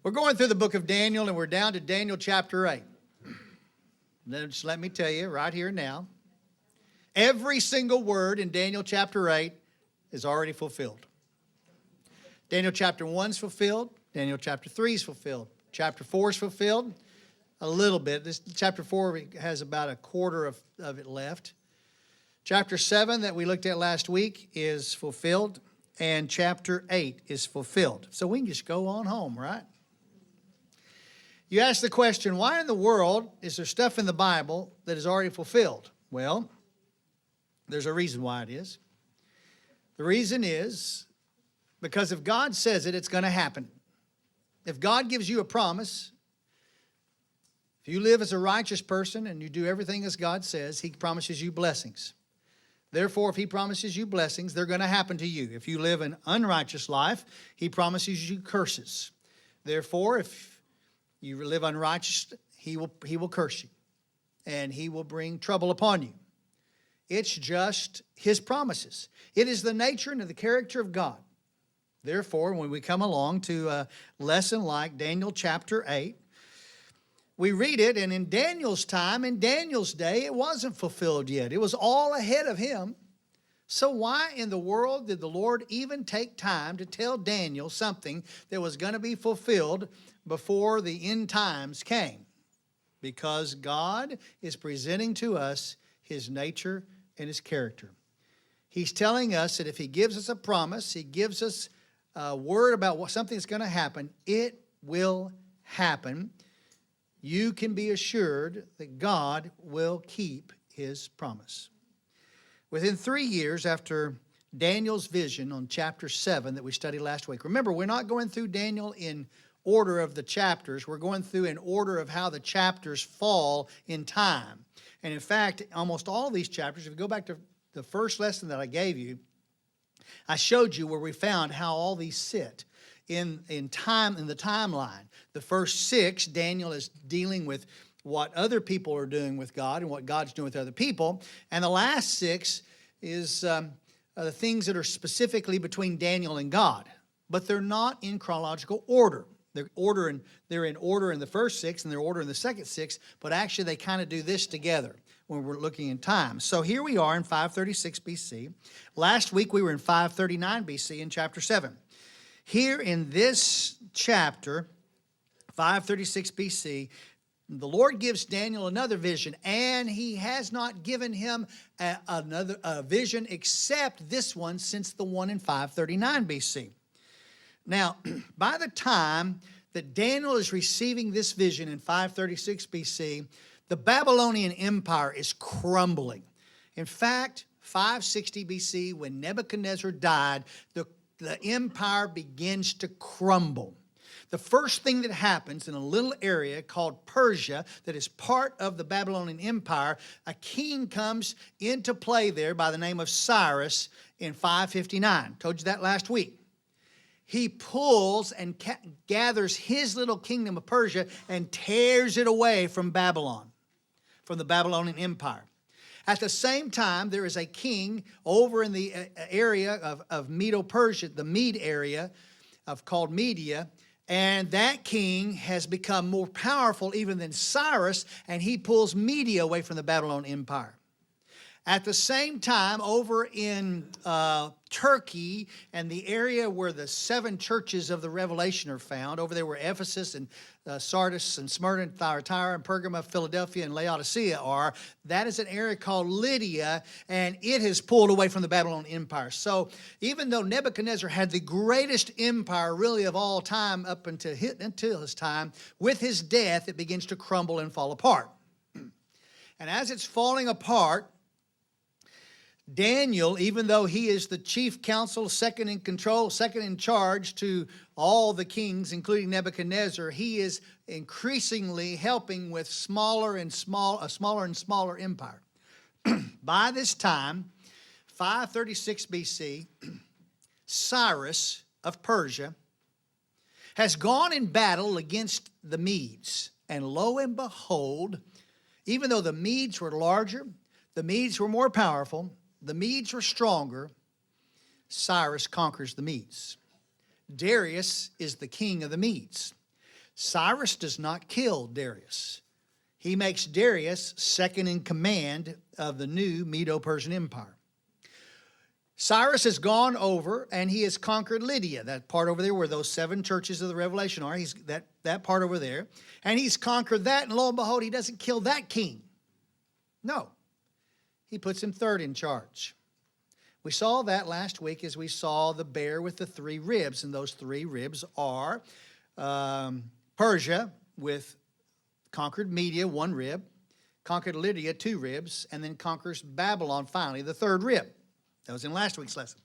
We're going through the book of Daniel, and we're down to Daniel chapter 8. Just let me tell you right here now, every single word in Daniel chapter 8 is already fulfilled. Daniel chapter 1 is fulfilled. Daniel chapter 3 is fulfilled. Chapter 4 is fulfilled. A little bit. This chapter 4 has about a quarter of it left. Chapter 7 that we looked at last week is fulfilled. And chapter 8 is fulfilled. So we can just go on home, right? You ask the question, why in the world is there stuff in the Bible that is already fulfilled? Well, there's a reason why it is. The reason is because if God says it, it's going to happen. If God gives you a promise, if you live as a righteous person and you do everything as God says, He promises you blessings. Therefore, if He promises you blessings, they're going to happen to you. If you live an unrighteous life, He promises you curses. Therefore, if you live unrighteous, He will curse you. And He will bring trouble upon you. It's just His promises. It is the nature and the character of God. Therefore, when we come along to a lesson like Daniel chapter 8, we read it, and in Daniel's time, in Daniel's day, it wasn't fulfilled yet. It was all ahead of him. So why in the world did the Lord even take time to tell Daniel something that was going to be fulfilled before the end times came? Because God is presenting to us His nature and His character. He's telling us that if He gives us a promise, He gives us a word about something that's going to happen, it will happen. You can be assured that God will keep His promise. Within 3 years after Daniel's vision on chapter 7 that we studied last week. Remember, we're not going through Daniel in order of the chapters. We're going through in order of how the chapters fall in time. And in fact, almost all these chapters, if you go back to the first lesson that I gave you, I showed you where we found how all these sit in time, in the timeline. The first 6, Daniel is dealing with what other people are doing with God and what God's doing with other people. And the last 6 is the things that are specifically between Daniel and God. But they're not in chronological order. They're in order in the first 6 and they're order in the second 6, but actually they kind of do this together when we're looking in time. So here we are in 536 BC. Last week we were in 539 BC in chapter 7. Here in this chapter, 536 BC, the Lord gives Daniel another vision, and He has not given him another vision except this one since the one in 539 BC. Now, by the time that Daniel is receiving this vision in 536 BC, the Babylonian Empire is crumbling. In fact, 560 BC, when Nebuchadnezzar died, the empire begins to crumble. The first thing that happens in a little area called Persia that is part of the Babylonian Empire, a king comes into play there by the name of Cyrus in 559. Told you that last week. He pulls and gathers his little kingdom of Persia and tears it away from Babylon, from the Babylonian Empire. At the same time, there is a king over in the area of Medo-Persia, the Mede area called Media, and that king has become more powerful even than Cyrus, and he pulls Media away from the Babylonian Empire. At the same time, over in Turkey and the area where the 7 churches of the Revelation are found, over there where Ephesus and Sardis and Smyrna and Thyatira and Pergamum, Philadelphia and Laodicea are, that is an area called Lydia, and it has pulled away from the Babylonian Empire. So even though Nebuchadnezzar had the greatest empire really of all time up until his time, with his death it begins to crumble and fall apart. And as it's falling apart, Daniel, even though he is the chief counsel, second in control, second in charge to all the kings, including Nebuchadnezzar, he is increasingly helping with a smaller and smaller empire. By this time, 536 BC, Cyrus of Persia has gone in battle against the Medes. And lo and behold, even though the Medes were larger, the Medes were more powerful, the Medes were stronger, Cyrus conquers the Medes. Darius is the king of the Medes. Cyrus does not kill Darius. He makes Darius second in command of the new Medo-Persian Empire. Cyrus has gone over and he has conquered Lydia, that part over there where those 7 churches of the Revelation are. He's that part over there. And he's conquered that, and lo and behold, he doesn't kill that king. No. He puts him third in charge. We saw that last week as we saw the bear with the 3 ribs, and those 3 ribs are Persia with conquered Media, 1 rib, conquered Lydia, 2 ribs, and then conquers Babylon finally, the 3rd rib. That was in last week's lesson.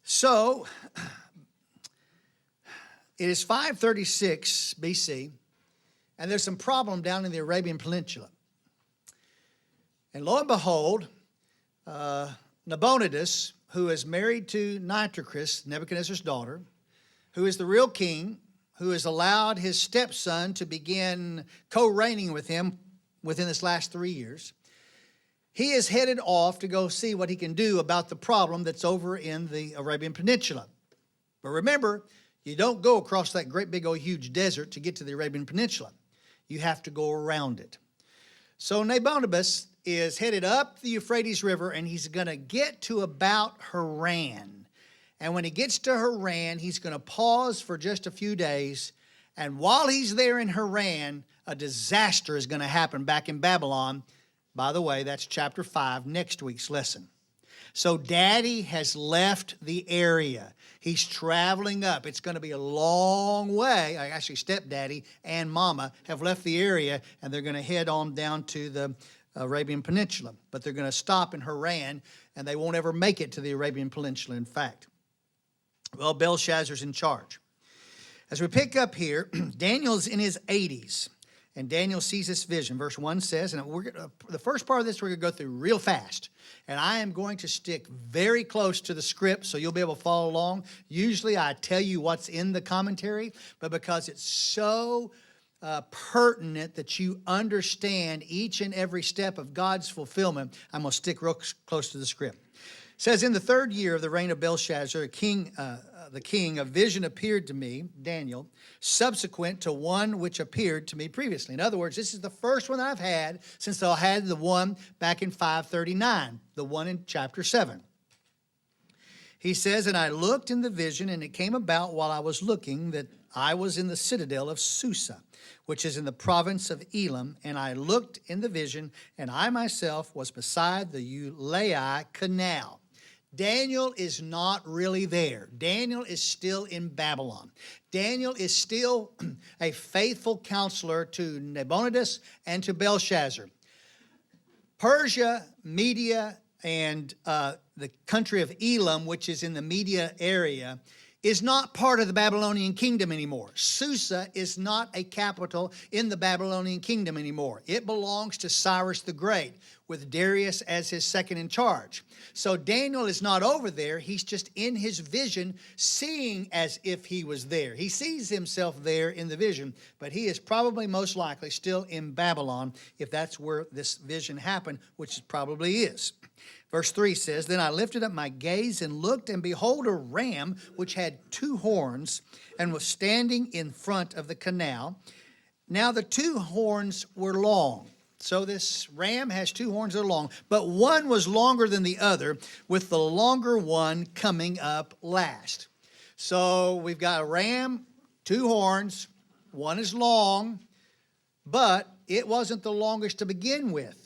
So, it is 536 BC, and there's some problem down in the Arabian Peninsula. And lo and behold, Nabonidus, who is married to Nitocris, Nebuchadnezzar's daughter, who is the real king, who has allowed his stepson to begin co-reigning with him within this last 3 years, he is headed off to go see what he can do about the problem that's over in the Arabian Peninsula. But remember, you don't go across that great big old huge desert to get to the Arabian Peninsula. You have to go around it. So Nabonidus is headed up the Euphrates River, and he's going to get to about Haran. And when he gets to Haran, he's going to pause for just a few days. And while he's there in Haran, a disaster is going to happen back in Babylon. By the way, that's chapter 5, next week's lesson. So Daddy has left the area. He's traveling up. It's going to be a long way. Actually, Stepdaddy and Mama have left the area, and they're going to head on down to the Arabian Peninsula. But they're going to stop in Haran, and they won't ever make it to the Arabian Peninsula, in fact. Well, Belshazzar's in charge. As we pick up here, Daniel's in his 80s. And Daniel sees this vision. Verse 1 says, and the first part of this we're going to go through real fast. And I am going to stick very close to the script so you'll be able to follow along. Usually I tell you what's in the commentary, but because it's so pertinent that you understand each and every step of God's fulfillment, I'm going to stick real close to the script. It says, in the 3rd year of the reign of Belshazzar, the king, a vision appeared to me, Daniel, subsequent to one which appeared to me previously. In other words, this is the first one I've had since I had the one back in 539, the one in chapter 7. He says, and I looked in the vision, and it came about while I was looking that I was in the citadel of Susa, which is in the province of Elam, and I looked in the vision, and I myself was beside the Ulai Canal. Daniel is not really there. Daniel is still in Babylon. Daniel is still a faithful counselor to Nabonidus and to Belshazzar. Persia, Media, and the country of Elam, which is in the Media area, is not part of the Babylonian kingdom anymore. Susa is not a capital in the Babylonian kingdom anymore. It belongs to Cyrus the Great, with Darius as his second in charge. So Daniel is not over there. He's just in his vision, seeing as if he was there. He sees himself there in the vision, but he is probably most likely still in Babylon if that's where this vision happened, which it probably is. Verse 3 says, then I lifted up my gaze and looked, and behold, a ram which had 2 horns and was standing in front of the canal. Now the 2 horns were long. So this ram has 2 horns that are long, but one was longer than the other, with the longer one coming up last. So we've got a ram, 2 horns, one is long, but it wasn't the longest to begin with.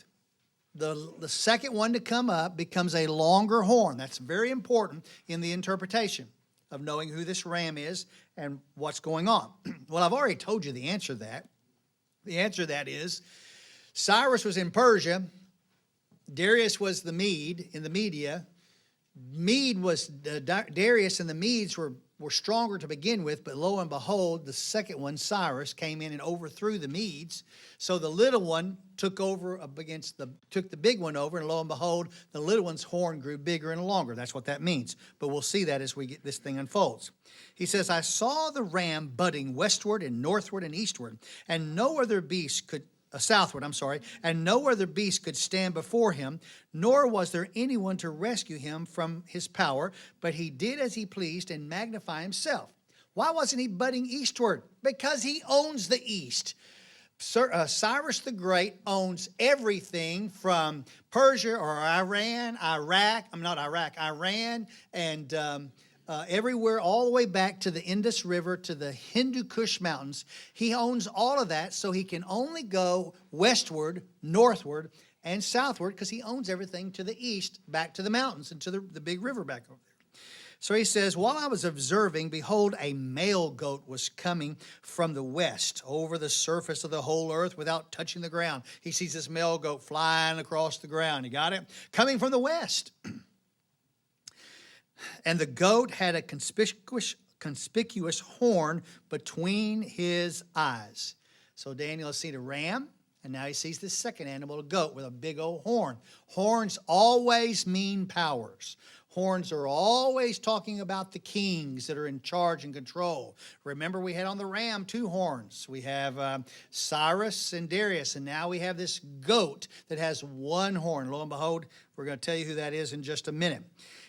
The second one to come up becomes a longer horn. That's very important in the interpretation of knowing who this ram is and what's going on. Well, I've already told you the answer to that. The answer to that is Cyrus was in Persia. Darius was the Mede in the Media. Darius and the Medes were stronger to begin with, but lo and behold, the second one, Cyrus, came in and overthrew the Medes. So the little one took the big one over, and lo and behold, the little one's horn grew bigger and longer. That's what that means. But we'll see that as this thing unfolds. He says, I saw the ram budding westward and northward and eastward, and no other beast could southward, and no other beast could stand before him, nor was there anyone to rescue him from his power, but he did as he pleased and magnify himself. Why wasn't he budding eastward? Because he owns the east. Cyrus the Great owns everything from Persia or Iran, Iran, and everywhere, all the way back to the Indus River, to the Hindu Kush Mountains. He owns all of that, so he can only go westward, northward, and southward, because he owns everything to the east, back to the mountains, and to the big river back over there. So he says, while I was observing, behold, a male goat was coming from the west over the surface of the whole earth without touching the ground. He sees this male goat flying across the ground. You got it? Coming from the west. And the goat had a conspicuous horn between his eyes. So Daniel has seen a ram, and now he sees this second animal, a goat with a big old horn. Horns always mean powers. Horns are always talking about the kings that are in charge and control. Remember, we had on the ram 2 horns. We have Cyrus and Darius, and now we have this goat that has 1 horn. Lo and behold, we're going to tell you who that is in just a minute.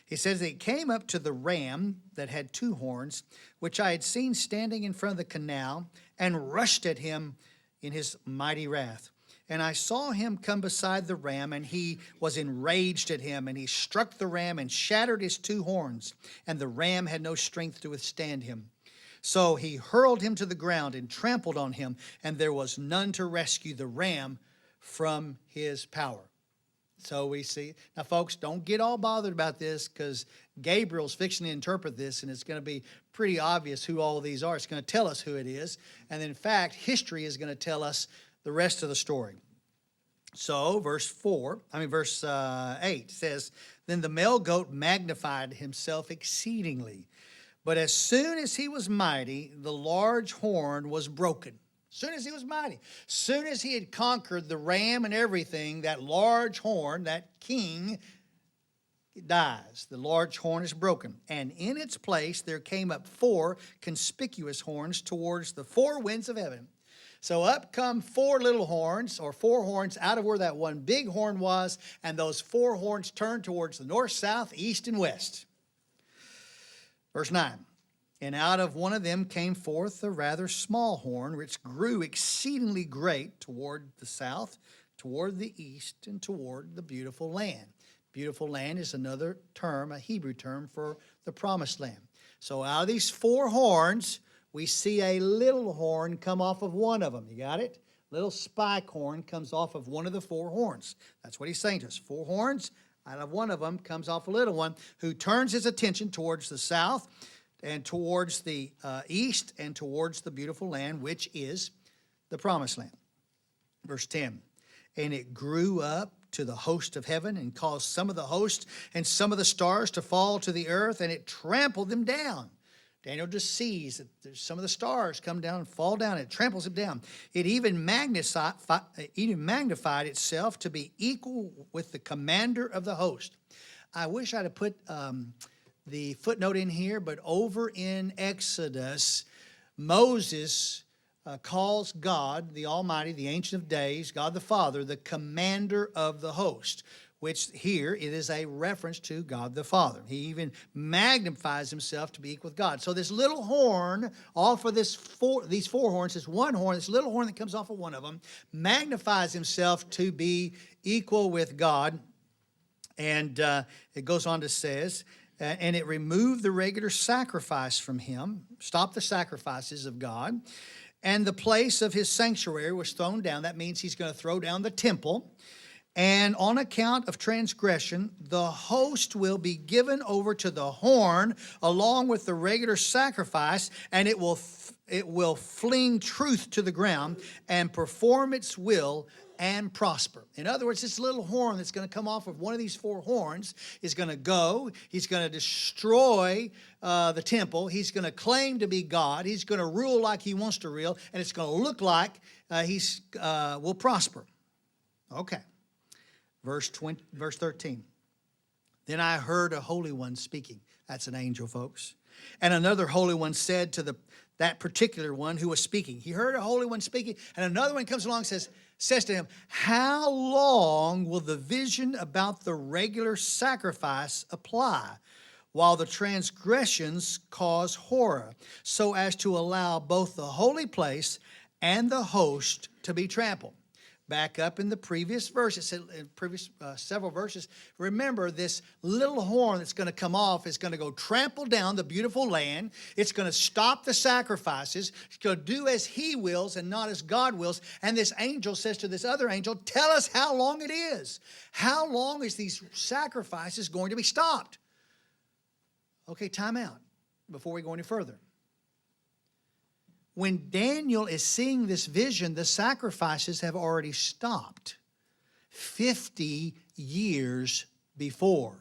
He says that he came up to the ram that had 2 horns, which I had seen standing in front of the canal, and rushed at him in his mighty wrath. And I saw him come beside the ram, and he was enraged at him, and he struck the ram and shattered his 2 horns, and the ram had no strength to withstand him. So he hurled him to the ground and trampled on him, and there was none to rescue the ram from his power. So we see, now folks, don't get all bothered about this, because Gabriel's fixing to interpret this, and it's going to be pretty obvious who all these are. It's going to tell us who it is. And in fact, history is going to tell us the rest of the story. So verse 8 says, then the male goat magnified himself exceedingly. But as soon as he was mighty, the large horn was broken. Soon as he was mighty, soon as he had conquered the ram and everything, that large horn, that king, dies. The large horn is broken. And in its place there came up 4 conspicuous horns towards the 4 winds of heaven. So up come 4 little horns, or 4 horns out of where that one big horn was, and those 4 horns turned towards the north, south, east, and west. Verse 9. And out of one of them came forth a rather small horn, which grew exceedingly great toward the south, toward the east, and toward the beautiful land. Beautiful land is another term, a Hebrew term for the promised land. So out of these 4 horns, we see a little horn come off of one of them. You got it? Little spike horn comes off of one of the 4 horns. That's what he's saying to us. 4 horns, out of one of them comes off a little one who turns his attention towards the south and towards the east and towards the beautiful land, which is the promised land. Verse 10, and it grew up to the host of heaven and caused some of the host and some of the stars to fall to the earth, and it trampled them down. Daniel just sees that there's some of the stars come down and fall down. It tramples them down. It even magnified itself to be equal with the commander of the host. I wish I'd have put the footnote in here, but over in Exodus, Moses calls God, the Almighty, the Ancient of Days, God the Father, the commander of the host, which here it is a reference to God the Father. He even magnifies himself to be equal with God. So this little horn off of these 4 horns, this one horn, this little horn that comes off of one of them, magnifies himself to be equal with God. And it goes on to says, and it removed the regular sacrifice from him, stopped the sacrifices of God, and the place of his sanctuary was thrown down. That means he's going to throw down the temple. And on account of transgression, the host will be given over to the horn along with the regular sacrifice, and it will fling truth to the ground and perform its will and prosper. In other words, this little horn that's going to come off of one of these 4 horns is going to go. He's going to destroy the temple. He's going to claim to be God. He's going to rule like he wants to rule, and it's going to look like will prosper. Okay. Verse 13. Then I heard a holy one speaking. That's an angel, folks. And another holy one said to that particular one who was speaking. He heard a holy one speaking, and another one comes along and says to him, how long will the vision about the regular sacrifice apply? while the transgressions cause horror, so as to allow both the holy place and the host to be trampled. Back up in the previous verse, it said in previous several verses, remember this little horn that's going to come off is going to go trample down the beautiful land. It's going to stop the sacrifices. It's going to do as he wills and not as God wills. And this angel says to this other angel, tell us how long it is. How long is these sacrifices going to be stopped? Okay, time out before we go any further. When Daniel is seeing this vision, the sacrifices have already stopped 50 years before.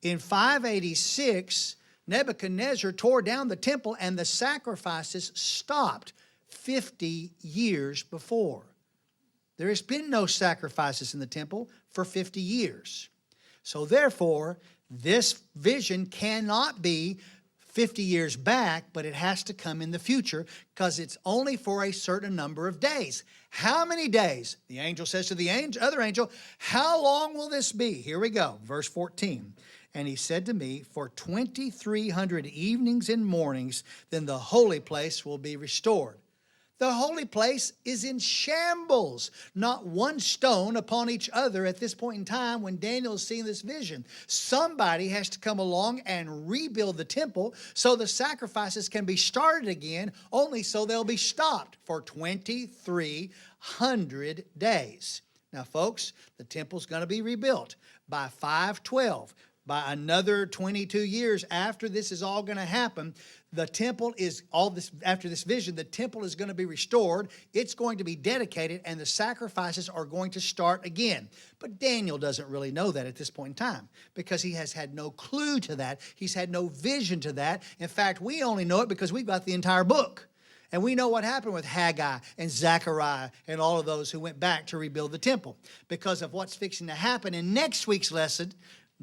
In 586, Nebuchadnezzar tore down the temple and the sacrifices stopped 50 years before. There has been no sacrifices in the temple for 50 years. So therefore, this vision cannot be 50 years back, but it has to come in the future because it's only for a certain number of days. How many days? The angel says to the other angel, how long will this be? Here we go, verse 14. And he said to me, for 2,300 evenings and mornings, then the holy place will be restored. The holy place is in shambles, not one stone upon each other at this point in time when Daniel is seeing this vision. Somebody has to come along and rebuild the temple so the sacrifices can be started again, only so they'll be stopped for 2,300 days. Now, folks, the temple's going to be rebuilt by 512. By another 22 years after this is all going to happen, the temple is after this vision, the temple is going to be restored. It's going to be dedicated and the sacrifices are going to start again. But Daniel doesn't really know that at this point in time because he has had no clue to that. He's had no vision to that. In fact, we only know it because we've got the entire book. And we know what happened with Haggai and Zechariah and all of those who went back to rebuild the temple because of what's fixing to happen in next week's lesson.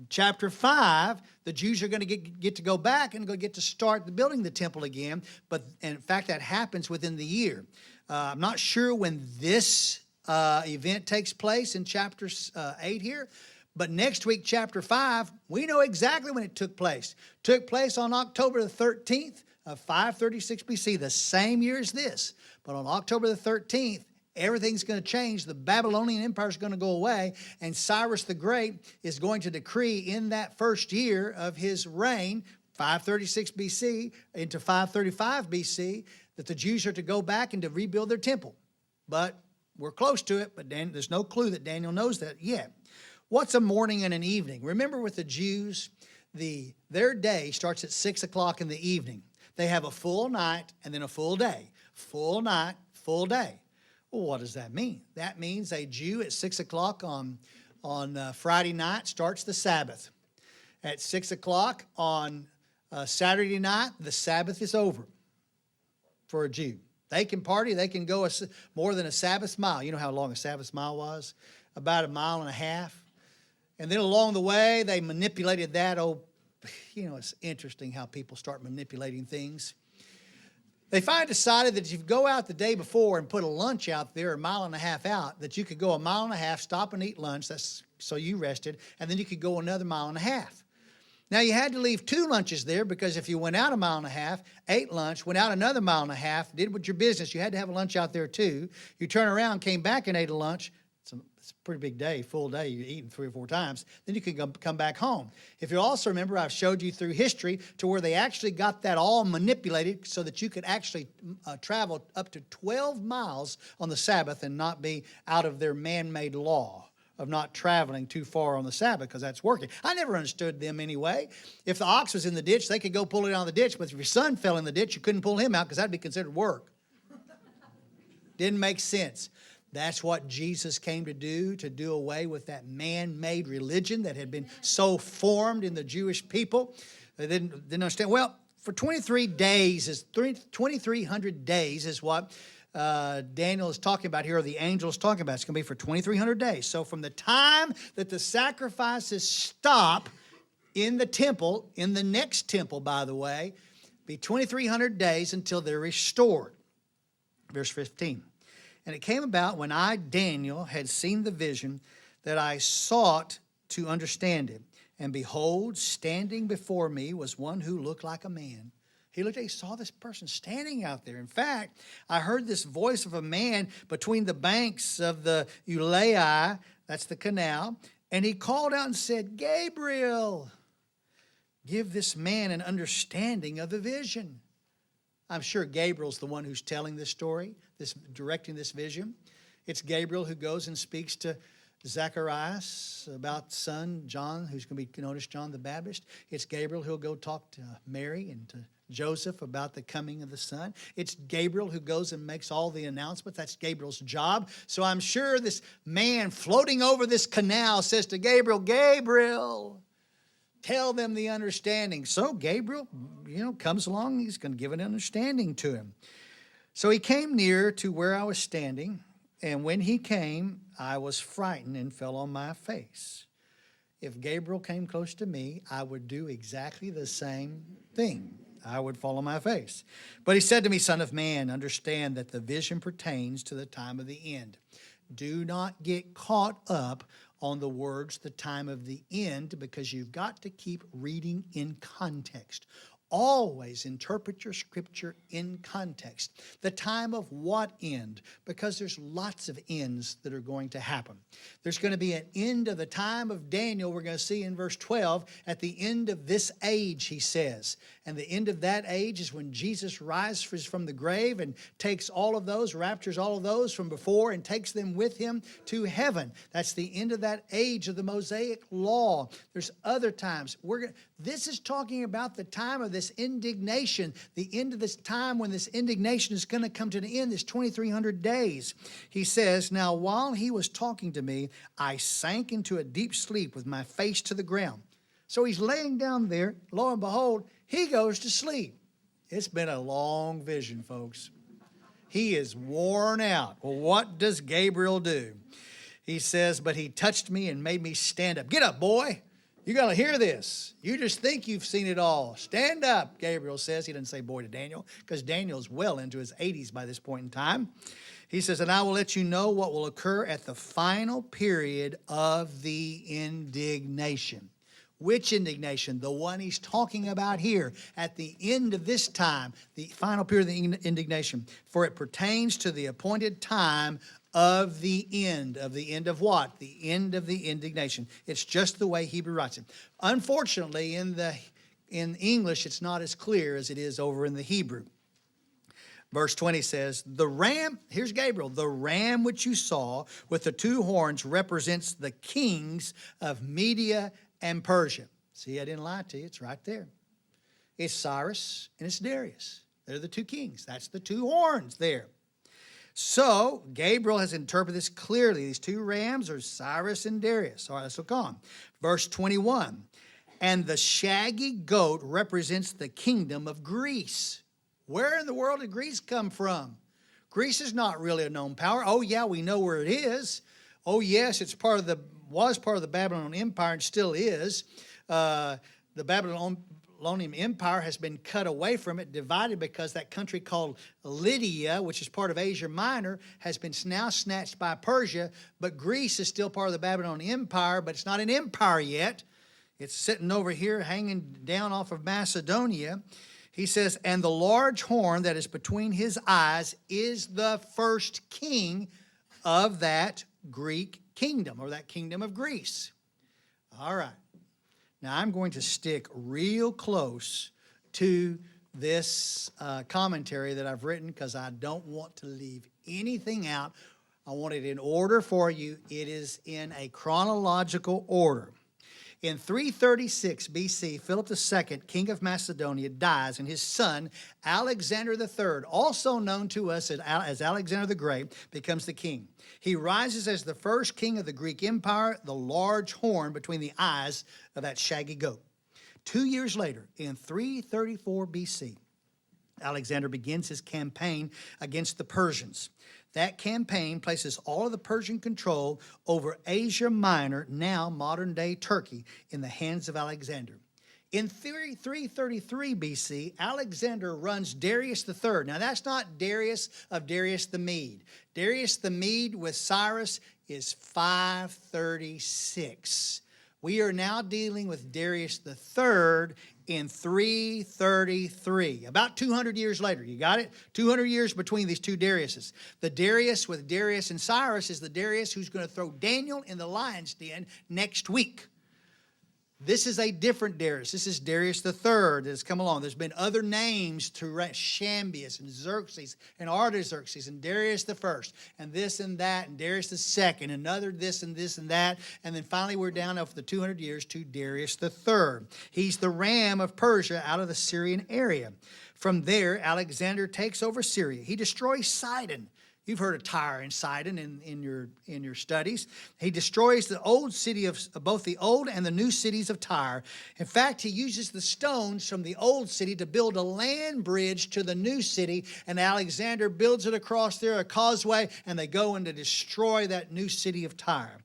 Chapter 5, the Jews are going to get to go back and get to start building the temple again. But in fact, that happens within the year. I'm not sure when this event takes place in chapter 8 here. But next week, chapter 5, we know exactly when it took place. Took place on October the 13th of 536 BC, the same year as this. But on October the 13th, everything's going to change. The Babylonian Empire is going to go away, and Cyrus the Great is going to decree in that first year of his reign, 536 BC into 535 BC, that the Jews are to go back and to rebuild their temple. But we're close to it, but there's no clue that Daniel knows that yet. What's a morning and an evening? Remember with the Jews, their day starts at 6 o'clock in the evening. They have a full night and then a full day. Full night, full day. Well, what does that mean? That means a Jew at 6 o'clock on Friday night starts the Sabbath. At 6 o'clock on Saturday night, the Sabbath is over for a Jew. They can party. They can go more than a Sabbath mile. You know how long a Sabbath mile was? About 1.5 miles. And then along the way, they manipulated that. It's interesting how people start manipulating things. They decided that if you go out the day before and put a lunch out there 1.5 miles out, that you could go 1.5 miles, stop and eat lunch. That's so you rested, and then you could go another 1.5 miles. Now you had to leave 2 lunches there because if you went out 1.5 miles, ate lunch, went out another 1.5 miles, did what your business, you had to have a lunch out there too. You turn around, came back and ate a lunch. It's a pretty big day, full day. You're eating 3 or 4 times. Then you can come back home. If you also remember, I've showed you through history to where they actually got that all manipulated so that you could actually travel up to 12 miles on the Sabbath and not be out of their man-made law of not traveling too far on the Sabbath because that's working. I never understood them anyway. If the ox was in the ditch, they could go pull it out of the ditch. But if your son fell in the ditch, you couldn't pull him out because that'd be considered work. Didn't make sense. That's what Jesus came to do away with that man-made religion that had been so formed in the Jewish people. They didn't understand. Well, for 2,300 days is what Daniel is talking about here, or the angel is talking about. It's going to be for 2,300 days. So from the time that the sacrifices stop in the temple, in the next temple, by the way, be 2,300 days until they're restored. Verse 15. And it came about when I, Daniel, had seen the vision that I sought to understand it. And behold, standing before me was one who looked like a man. He saw this person standing out there. In fact, I heard this voice of a man between the banks of the Ulai, that's the canal, and he called out and said, Gabriel, give this man an understanding of the vision. I'm sure Gabriel's the one who's telling this story, directing this vision. It's Gabriel who goes and speaks to Zacharias about son John, who's going to be known as John the Baptist. It's Gabriel who'll go talk to Mary and to Joseph about the coming of the Son. It's Gabriel who goes and makes all the announcements. That's Gabriel's job. So I'm sure this man floating over this canal says to Gabriel, Gabriel, tell them the understanding. So Gabriel, comes along. He's going to give an understanding to him. So he came near to where I was standing, and when he came, I was frightened and fell on my face. If Gabriel came close to me, I would do exactly the same thing. I would fall on my face. But he said to me, Son of man, understand that the vision pertains to the time of the end. Do not get caught up on the words, the time of the end, because you've got to keep reading in context. Always interpret your scripture in context. The time of what end? Because there's lots of ends that are going to happen. There's going to be an end of the time of Daniel. We're going to see in verse 12, at the end of this age, he says. And the end of that age is when Jesus rises from the grave and takes all of those, raptures all of those from before and takes them with him to heaven. That's the end of that age of the Mosaic law. There's other times. This is talking about the time of this indignation, the end of this time when this indignation is going to come to an end, this 2,300 days. He says, now while he was talking to me, I sank into a deep sleep with my face to the ground. So he's laying down there. Lo and behold, he goes to sleep. It's been a long vision, folks. He is worn out. Well, what does Gabriel do? He says, but he touched me and made me stand up. Get up, boy. You got to hear this. You just think you've seen it all. Stand up, Gabriel says. He doesn't say boy to Daniel, because Daniel's well into his 80s by this point in time. He says, and I will let you know what will occur at the final period of the indignation. Which indignation? The one he's talking about here. At the end of this time, the final period of the indignation. For it pertains to the appointed time of the end. Of the end of what? The end of the indignation. It's just the way Hebrew writes it. Unfortunately, in English, it's not as clear as it is over in the Hebrew. Verse 20 says, the ram, here's Gabriel, the ram which you saw with the two horns represents the kings of Media and Persia. See, I didn't lie to you. It's right there. It's Cyrus and it's Darius. They're the two kings. That's the two horns there. So Gabriel has interpreted this clearly. These two rams are Cyrus and Darius. All right, let's look on. Verse 21. And the shaggy goat represents the kingdom of Greece. Where in the world did Greece come from? Greece is not really a known power. Oh, yeah, we know where it is. Oh, yes, was part of the Babylonian Empire and still is. The Babylonian Empire has been cut away from it, divided, because that country called Lydia, which is part of Asia Minor, has been now snatched by Persia. But Greece is still part of the Babylonian Empire, but it's not an empire yet. It's sitting over here hanging down off of Macedonia. He says, and the large horn that is between his eyes is the first king of that Greek kingdom, or that kingdom of Greece. All right. Now, I'm going to stick real close to this commentary that I've written, because I don't want to leave anything out. I want it in order for you. It is in a chronological order. In 336 BC, Philip II, king of Macedonia, dies, and his son, Alexander III, also known to us as Alexander the Great, becomes the king. He rises as the first king of the Greek Empire, the large horn between the eyes of that shaggy goat. 2 years later, in 334 BC, Alexander begins his campaign against the Persians. That campaign places all of the Persian control over Asia Minor, now modern-day Turkey, in the hands of Alexander. In 333 BC, Alexander runs Darius III. Now, that's not Darius of Darius the Mede. Darius the Mede with Cyrus is 536. We are now dealing with Darius the Third in 333, about 200 years later. You got it? 200 years between these two Dariuses. The Darius with Darius and Cyrus is the Darius who's going to throw Daniel in the lion's den next week. This is a different Darius. This is Darius the Third that has come along. There's been other names to Shambius and Xerxes and Artaxerxes and Darius the First and this and that and Darius the Second and another this and that. And then finally we're down over the 200 years to Darius the Third. He's the ram of Persia out of the Syrian area. From there, Alexander takes over Syria. He destroys Sidon. You've heard of Tyre and Sidon in your studies. He destroys the old city of both the old and the new cities of Tyre. In fact, he uses the stones from the old city to build a land bridge to the new city, and Alexander builds it across there, a causeway, and they go in to destroy that new city of Tyre.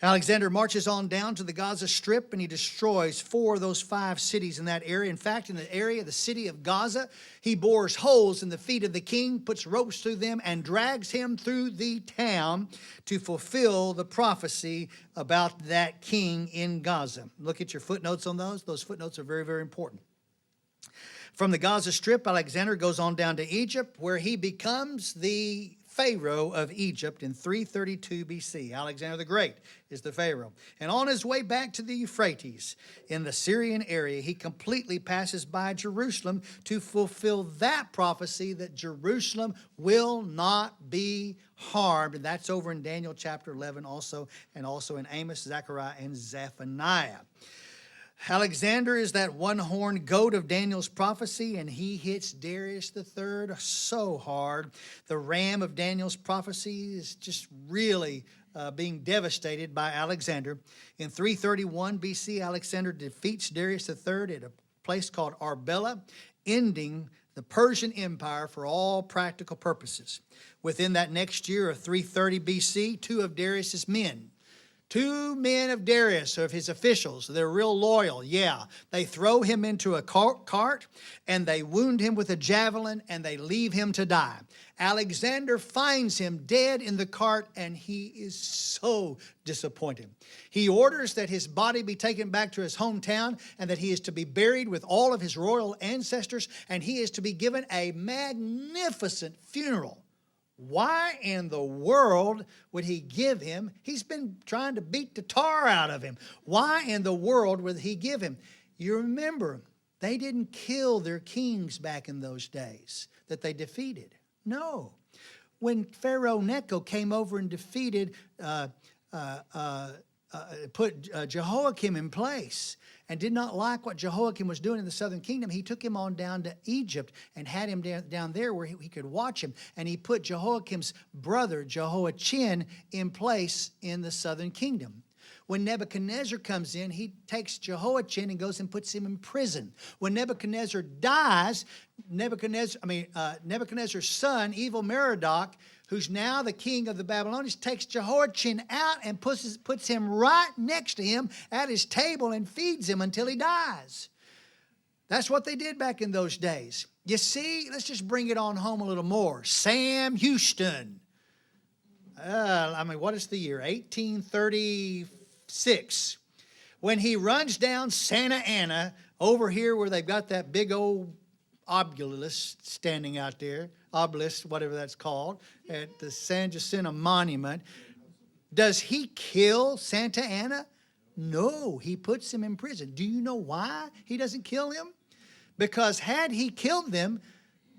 Alexander marches on down to the Gaza Strip, and he destroys 4 of those 5 cities in that area. In fact, in the area, the city of Gaza, he bores holes in the feet of the king, puts ropes through them, and drags him through the town to fulfill the prophecy about that king in Gaza. Look at your footnotes on those. Those footnotes are very, very important. From the Gaza Strip, Alexander goes on down to Egypt, where he becomes the Pharaoh of Egypt in 332 BC. Alexander the Great is the Pharaoh. And on his way back to the Euphrates in the Syrian area, he completely passes by Jerusalem to fulfill that prophecy that Jerusalem will not be harmed. And that's over in Daniel chapter 11 also, and also in Amos, Zechariah, and Zephaniah. Alexander is that one-horned goat of Daniel's prophecy, and he hits Darius III so hard. The ram of Daniel's prophecy is just really being devastated by Alexander. In 331 BC, Alexander defeats Darius III at a place called Arbela, ending the Persian Empire for all practical purposes. Within that next year of 330 BC, 2 of Darius's men, 2 men of Darius, of his officials, they're real loyal, yeah. They throw him into a cart, and they wound him with a javelin, and they leave him to die. Alexander finds him dead in the cart, and he is so disappointed. He orders that his body be taken back to his hometown, and that he is to be buried with all of his royal ancestors, and he is to be given a magnificent funeral. Why in the world would he give him? He's been trying to beat the tar out of him. Why in the world would he give him? You remember, they didn't kill their kings back in those days that they defeated. No. When Pharaoh Necho came over and defeated, put Jehoiakim in place, and did not like what Jehoiakim was doing in the southern kingdom, he took him on down to Egypt and had him down there where he could watch him. And he put Jehoiakim's brother, Jehoiachin, in place in the southern kingdom. When Nebuchadnezzar comes in, he takes Jehoiachin and goes and puts him in prison. When Nebuchadnezzar dies, Nebuchadnezzar's son, evil Merodach, who's now the king of the Babylonians, takes Jehoiachin out and puts him right next to him at his table and feeds him until he dies. That's what they did back in those days. You see, let's just bring it on home a little more. Sam Houston. What is the year? 1836. When he runs down Santa Ana over here where they've got that big old obelisk standing out there, obelisk, whatever that's called, at the San Jacinto Monument. Does he kill Santa Anna? No, he puts him in prison. Do you know why he doesn't kill him? Because had he killed them,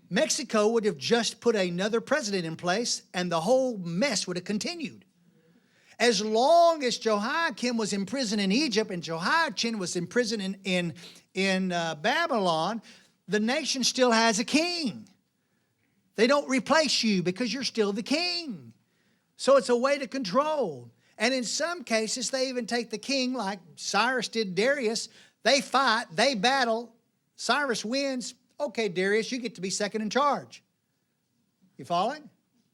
Mexico would have just put another president in place, and the whole mess would have continued. As long as Jehoiakim was in prison in Egypt and Jehoiachin was in prison in Babylon, the nation still has a king. They don't replace you because you're still the king. So it's a way to control. And in some cases, they even take the king, like Cyrus did Darius. They fight, they battle. Cyrus wins. Okay, Darius, you get to be second in charge. You following?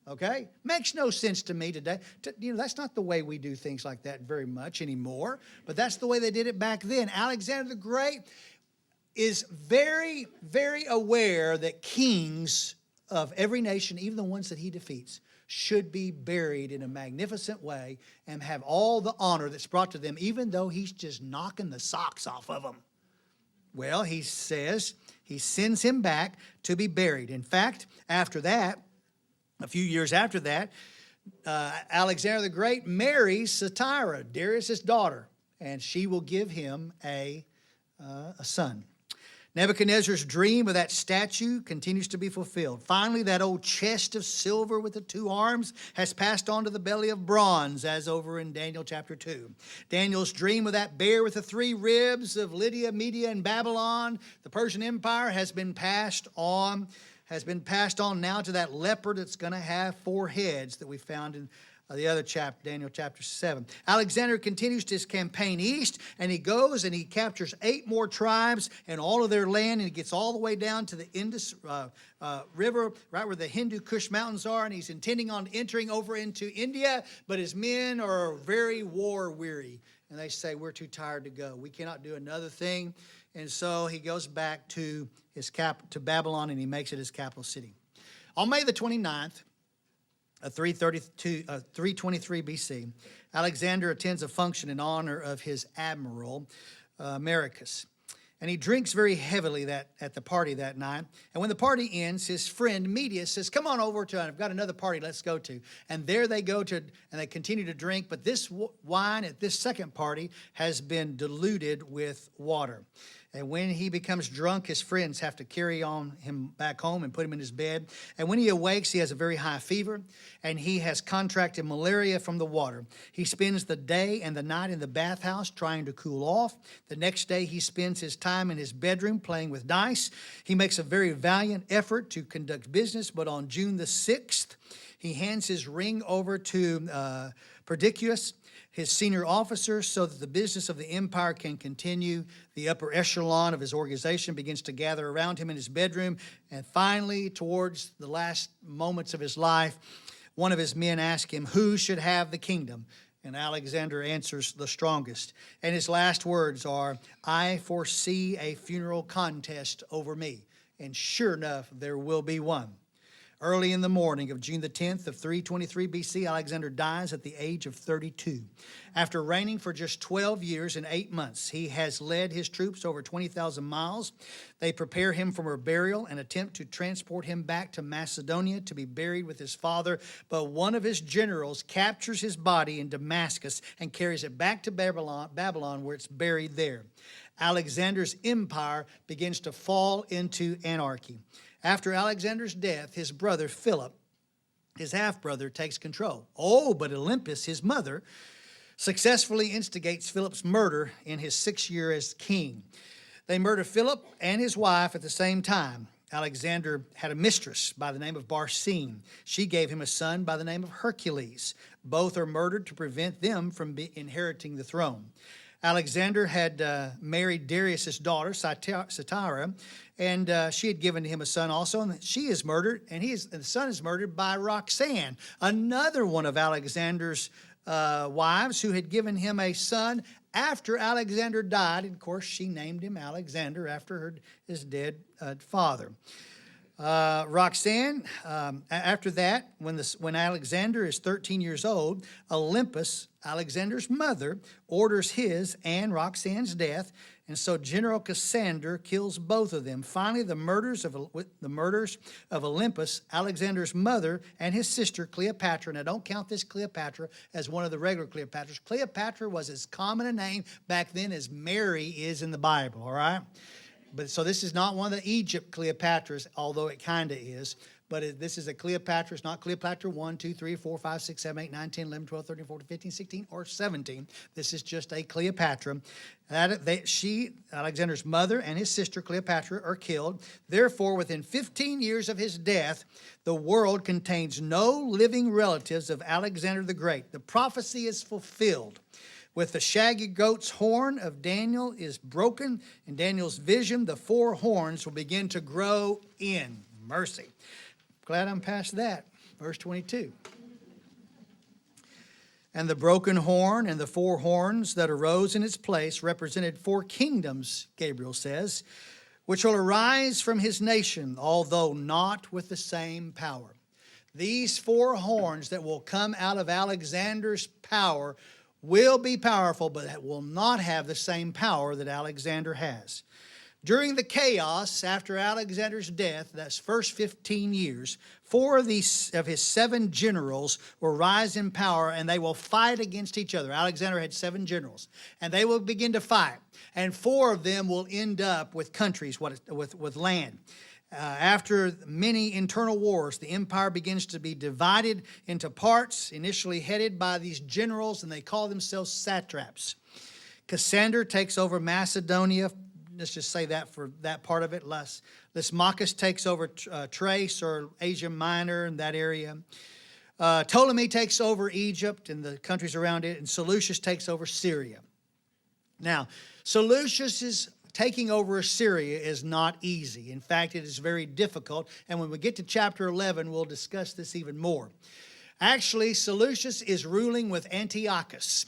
Okay? Makes no sense to me today. That's not the way we do things like that very much anymore. But that's the way they did it back then. Alexander the Great is very, very aware that kings of every nation, even the ones that he defeats, should be buried in a magnificent way and have all the honor that's brought to them, even though he's just knocking the socks off of them. Well, he says he sends him back to be buried. In fact, after that, a few years after that, Alexander the Great marries Satira, Darius' daughter, and she will give him a son. Nebuchadnezzar's dream of that statue continues to be fulfilled. Finally, that old chest of silver with the two arms has passed on to the belly of bronze, as over in Daniel chapter 2. Daniel's dream of that bear with the three ribs of Lydia, Media, and Babylon, the Persian Empire, has been passed on now to that leopard that's going to have 4 heads that we found in the other chapter, Daniel chapter 7. Alexander continues his campaign east, and he goes and he captures 8 more tribes and all of their land, and he gets all the way down to the Indus River, right where the Hindu Kush mountains are, and he's intending on entering over into India, but his men are very war weary, and they say, we're too tired to go. We cannot do another thing, and so he goes back to to Babylon, and he makes it his capital city. On May the 29th, 323 BC, Alexander attends a function in honor of his admiral, Maricus. And he drinks very heavily at the party that night. And when the party ends, his friend Media says, come on over to, I've got another party, let's go to. And there they go to, and they continue to drink. But this wine at this second party has been diluted with water. And when he becomes drunk, his friends have to carry on him back home and put him in his bed. And when he awakes, he has a very high fever, and he has contracted malaria from the water. He spends the day and the night in the bathhouse trying to cool off. The next day, he spends his time in his bedroom playing with dice. He makes a very valiant effort to conduct business, but on June the 6th, he hands his ring over to Perdiccas, his senior officer, so that the business of the empire can continue. The upper echelon of his organization begins to gather around him in his bedroom. And finally, towards the last moments of his life, one of his men asks him, who should have the kingdom? And Alexander answers, the strongest. And his last words are, I foresee a funeral contest over me. And sure enough, there will be one. Early in the morning of June the 10th of 323 BC, Alexander dies at the age of 32. After reigning for just 12 years and 8 months, he has led his troops over 20,000 miles. They prepare him for a burial and attempt to transport him back to Macedonia to be buried with his father. But one of his generals captures his body in Damascus and carries it back to Babylon, where it's buried there. Alexander's empire begins to fall into anarchy. After Alexander's death, his brother Philip, his half-brother, takes control. Oh, but Olympus, his mother, successfully instigates Philip's murder in his 6th year as king. They murder Philip and his wife at the same time. Alexander had a mistress by the name of Barsine. She gave him a son by the name of Hercules. Both are murdered to prevent them from inheriting the throne. Alexander had married Darius' daughter, Satira, and she had given him a son also, and she is murdered, and the son is murdered by Roxanne, another one of Alexander's wives who had given him a son after Alexander died. And of course, she named him Alexander after his dead father. Roxanne, after that, when Alexander is 13 years old, Olympus, Alexander's mother, orders his and Roxanne's death, and so General Cassander kills both of them. Finally, the murders of Olympus, Alexander's mother, and his sister Cleopatra. Now, don't count this Cleopatra as one of the regular Cleopatras. Cleopatra was as common a name back then as Mary is in the Bible, all right? But so this is not one of the Egypt Cleopatras, although it kind of is. But this is a Cleopatra. It's not Cleopatra 1, 2, 3, 4, 5, 6, 7, 8, 9, 10, 11, 12, 13, 14, 15, 16, or 17. This is just a Cleopatra. Alexander's mother and his sister Cleopatra are killed. Therefore, within 15 years of his death, the world contains no living relatives of Alexander the Great. The prophecy is fulfilled. With the shaggy goat's horn of Daniel is broken, in Daniel's vision, the 4 horns will begin to grow in mercy. Glad I'm past that. Verse 22. And the broken horn and the 4 horns that arose in its place represented 4 kingdoms, Gabriel says, which will arise from his nation, although not with the same power. These four horns that will come out of Alexander's power will be powerful, but that will not have the same power that Alexander has. During the chaos after Alexander's death, that's first 15 years, four of his 7 generals will rise in power, and they will fight against each other. Alexander had 7 generals, and they will begin to fight. And 4 of them will end up with countries, with land. After many internal wars, the empire begins to be divided into parts, initially headed by these generals, and they call themselves satraps. Cassander takes over Macedonia. Let's just say that for that part of it. Lysimachus takes over Thrace or Asia Minor in that area. Ptolemy takes over Egypt and the countries around it, and Seleucus takes over Syria. Now, Seleucus' taking over Assyria is not easy. In fact, it is very difficult, and when we get to chapter 11, we'll discuss this even more. Actually, Seleucus is ruling with Antiochus.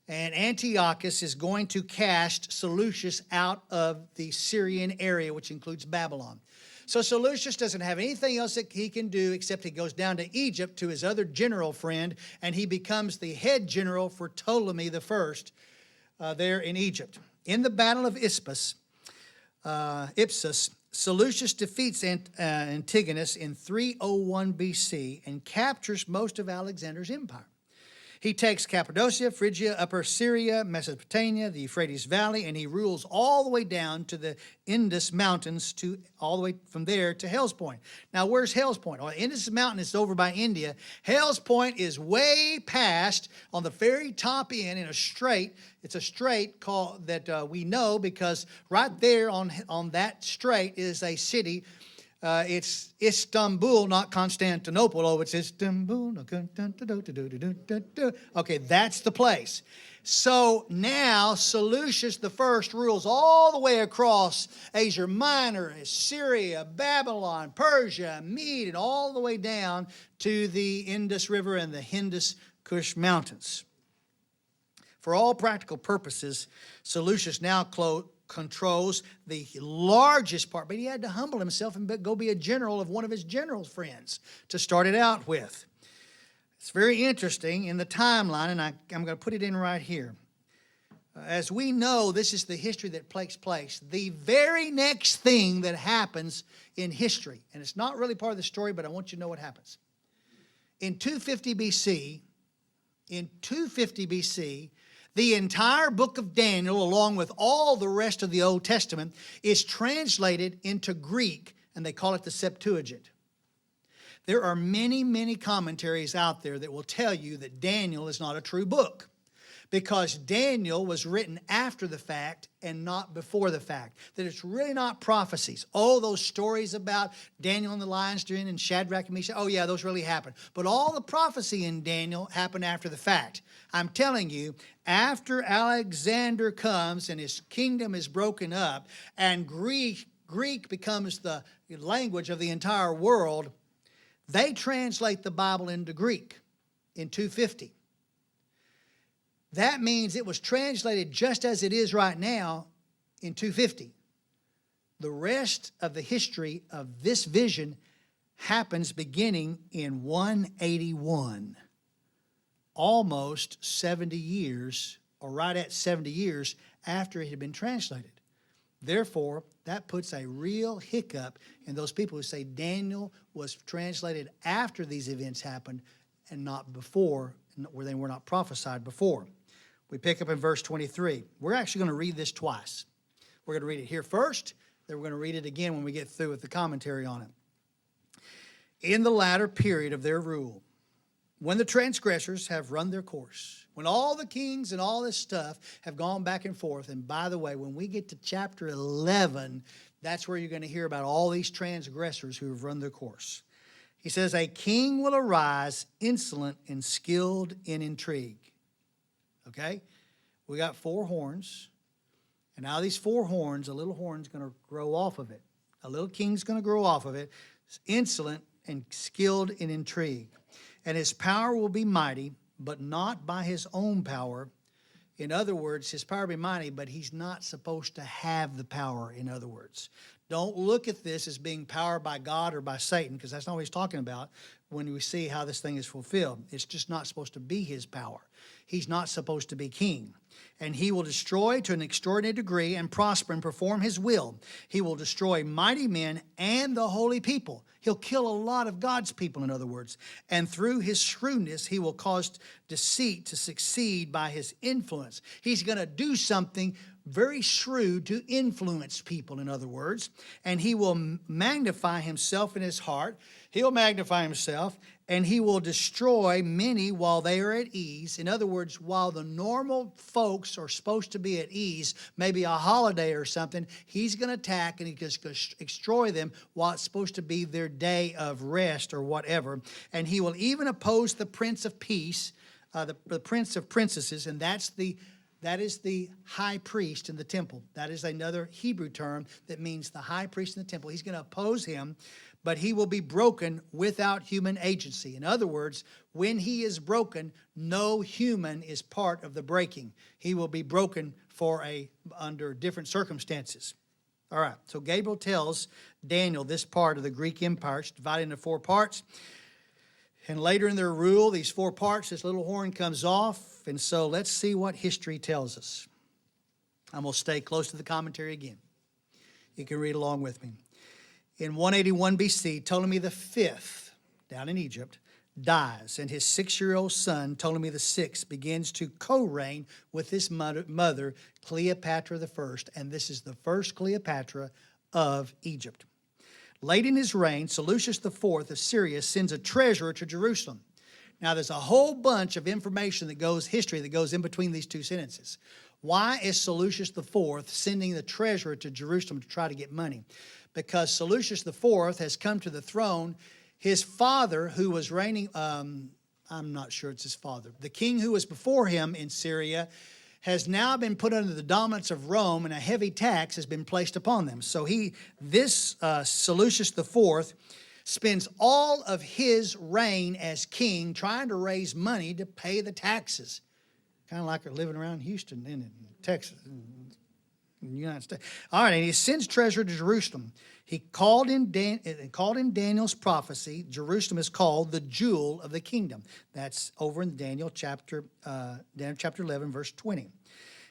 And Antiochus is going to cast Seleucus out of the Syrian area, which includes Babylon. So Seleucus doesn't have anything else that he can do except he goes down to Egypt to his other general friend, and he becomes the head general for Ptolemy I there in Egypt. In the Battle of Ipsus, Seleucus defeats Antigonus in 301 BC and captures most of Alexander's empire. He takes Cappadocia, Phrygia, Upper Syria, Mesopotamia, the Euphrates Valley, and he rules all the way down to the Indus Mountains, all the way from there to Hell's Point. Now, where's Hell's Point? Well, Indus Mountain is over by India. Hell's Point is way past on the very top end in a strait. It's a strait called that we know because right there on that strait is a city. It's Istanbul, not Constantinople. Oh, it's Istanbul. Okay, that's the place. So now Seleucus I rules all the way across Asia Minor, Syria, Babylon, Persia, Mede, and all the way down to the Indus River and the Hindus Kush Mountains. For all practical purposes, Seleucus now controls the largest part, but he had to humble himself and go be a general of one of his general's friends to start it out with. It's very interesting in the timeline, and I'm going to put it in right here. As we know, this is the history that takes place. The very next thing that happens in history, and it's not really part of the story, but I want you to know what happens. In 250 BC, the entire book of Daniel, along with all the rest of the Old Testament, is translated into Greek, and they call it the Septuagint. There are many, many commentaries out there that will tell you that Daniel is not a true book, because Daniel was written after the fact and not before the fact. That it's really not prophecies. Oh, those stories about Daniel in the lion's den and Shadrach and Meshach, oh yeah, those really happened. But all the prophecy in Daniel happened after the fact. I'm telling you, after Alexander comes and his kingdom is broken up and Greek becomes the language of the entire world, they translate the Bible into Greek in 250. That means it was translated just as it is right now in 250. The rest of the history of this vision happens beginning in 181. Almost 70 years, or right at 70 years after it had been translated. Therefore, that puts a real hiccup in those people who say Daniel was translated after these events happened and not before, where they were not prophesied before. We pick up in verse 23. We're actually going to read this twice. We're going to read it here first, then we're going to read it again when we get through with the commentary on it. In the latter period of their rule, when the transgressors have run their course, when all the kings and all this stuff have gone back and forth, and by the way, when we get to chapter 11, that's where you're going to hear about all these transgressors who have run their course. He says, a king will arise insolent and skilled in intrigue. Okay? We got 4 horns, and now these 4 horns, a little horn's going to grow off of it. A little king's going to grow off of it. It's insolent and skilled in intrigue. And his power will be mighty, but not by his own power. In other words, his power will be mighty, but he's not supposed to have the power, in other words. Don't look at this as being powered by God or by Satan, because that's not what he's talking about when we see how this thing is fulfilled. It's just not supposed to be his power. He's not supposed to be king. And he will destroy to an extraordinary degree and prosper and perform his will. He will destroy mighty men and the holy people. He'll kill a lot of God's people, in other words. And through his shrewdness, he will cause deceit to succeed by his influence. He's going to do something very shrewd to influence people, in other words. And he will magnify himself in his heart. He'll magnify himself, and he will destroy many while they are at ease. In other words, while the normal folks are supposed to be at ease, maybe a holiday or something, he's going to attack and he's going to destroy them while it's supposed to be their day of rest or whatever. And he will even oppose the Prince of Peace, the Prince of Princesses, and that is the high priest in the temple. That is another Hebrew term that means the high priest in the temple. He's going to oppose him, but he will be broken without human agency. In other words, when he is broken, no human is part of the breaking. He will be broken under different circumstances. All right, so Gabriel tells Daniel this part of the Greek Empire. It's divided into 4 parts. And later in their rule, these 4 parts, this little horn comes off. And so let's see what history tells us. I'm going to stay close to the commentary again. You can read along with me. In 181 BC, Ptolemy V, down in Egypt, dies, and his 6-year-old son, Ptolemy VI, begins to co-reign with his mother, Cleopatra I, and this is the first Cleopatra of Egypt. Late in his reign, Seleucus IV of Syria sends a treasurer to Jerusalem. Now, there's a whole bunch of information history that goes in between these 2 sentences. Why is Seleucus IV sending the treasurer to Jerusalem to try to get money? Because Seleucus IV has come to the throne. His father, who was reigning, I'm not sure it's his father, the king who was before him in Syria, has now been put under the dominance of Rome, and a heavy tax has been placed upon them. So Seleucus IV spends all of his reign as king trying to raise money to pay the taxes. Kind of like living around Houston, in Texas, in the United States. All right, and he sends treasurer to Jerusalem. He called in Daniel's prophecy. Jerusalem is called the jewel of the kingdom. That's over in Daniel chapter 11, verse 20.